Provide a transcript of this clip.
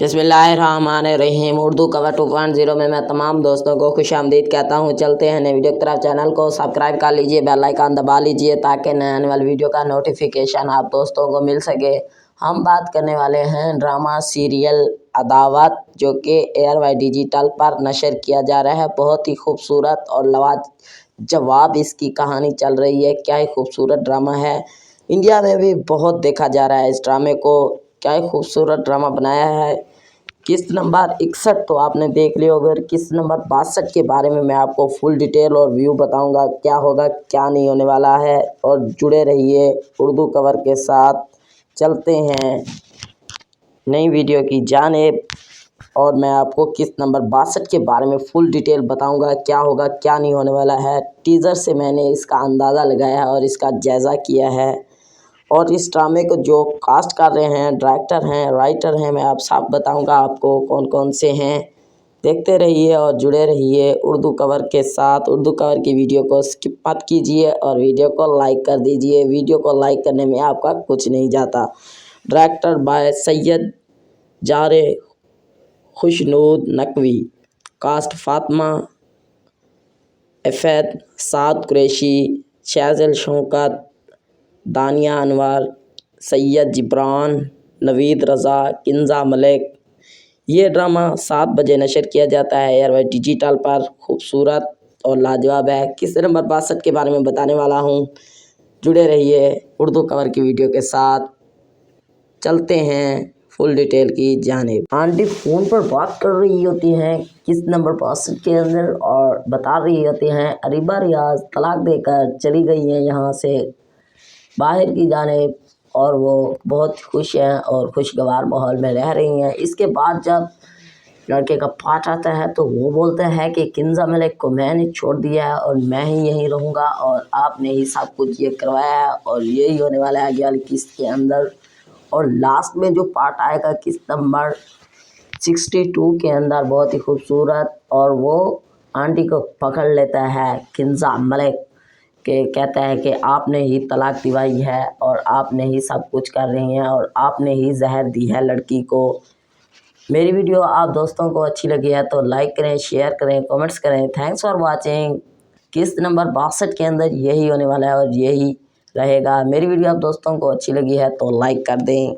बिस्मिल्लाहिर्रहमानिर्रहीम। उर्दू कवर 2.0 में मैं तमाम दोस्तों को खुशामदीद कहता हूँ। चलते हैं नए वीडियो की तरफ। चैनल को सब्सक्राइब कर लीजिए, बेल आइकन दबा लीजिए ताकि नए आने वाली वीडियो का नोटिफिकेशन आप दोस्तों को मिल सके। हम बात करने वाले हैं ड्रामा सीरियल अदावत, जो कि एयरवाई डिजिटल पर नशर किया जा रहा है। बहुत ही खूबसूरत और लाजवाब इसकी कहानी चल रही है। क्या ही खूबसूरत ड्रामा है। इंडिया में भी बहुत देखा जा रहा है इस ड्रामे को। क्या ही खूबसूरत ड्रामा बनाया है। किस्त नंबर 61 तो आपने देख लिया होगा। किस्त नंबर 62 के बारे में मैं आपको फुल डिटेल और व्यू बताऊंगा, क्या होगा क्या नहीं होने वाला है। और जुड़े रहिए उर्दू कवर के साथ। चलते हैं नई वीडियो की जानिब और मैं आपको किस्त नंबर 62 के बारे में फुल डिटेल बताऊंगा, क्या होगा क्या नहीं होने वाला है। टीज़र से मैंने इसका अंदाज़ा लगाया है और इसका जायज़ा किया है। और इस ड्रामे को जो कास्ट कर रहे हैं, डायरेक्टर हैं, राइटर हैं, मैं आप सब बताऊंगा आपको कौन कौन से हैं। देखते रहिए और जुड़े रहिए उर्दू कवर के साथ। उर्दू कवर की वीडियो को स्किप मत कीजिए और वीडियो को लाइक कर दीजिए। वीडियो को लाइक करने में आपका कुछ नहीं जाता। डायरेक्टर बाय सैयद जारे खुशनूद नकवी। कास्ट फातिमा अफैद, साद कुरैशी, शहज़ल शौकत, दानिया अनवर, सैयद जिब्रान, नवीद रज़ा, किंजा मलिक। ये ड्रामा 7 बजे नशर किया जाता है एयरवाई डिजिटल पर। खूबसूरत और लाजवाब है। किस्त नंबर 62 के बारे में बताने वाला हूँ। जुड़े रहिए उर्दू कवर की वीडियो के साथ। चलते हैं फुल डिटेल की जानिब। आंटी फ़ोन पर बात कर रही होती हैं किस्त नंबर 62 के अंदर और बता रही होती हैं अरीबा रियाज तलाक देकर चली गई हैं यहाँ से बाहर की जानिब, और वो बहुत खुश हैं और खुशगवार माहौल में रह रही हैं। इसके बाद जब लड़के का पार्ट आता है तो वो बोलता है कि किंजा मलिक को मैंने छोड़ दिया है और मैं ही यहीं रहूँगा और आपने ही सब कुछ ये करवाया है और यही होने वाला है आगे वाली किस्त के अंदर। और लास्ट में जो पार्ट आएगा किस्त नंबर 62 के अंदर, बहुत ही खूबसूरत, और वो आंटी को पकड़ लेता है किंजा मलिक के, कहता है कि आपने ही तलाक दिवाई है और आपने ही सब कुछ कर रही हैं और आपने ही जहर दी है लड़की को। मेरी वीडियो आप दोस्तों को अच्छी लगी है तो लाइक करें, शेयर करें, कमेंट्स करें। Thanks for watching. किस्त नंबर 62 के अंदर यही होने वाला है और यही रहेगा। मेरी वीडियो आप दोस्तों को अच्छी लगी है तो लाइक कर दें।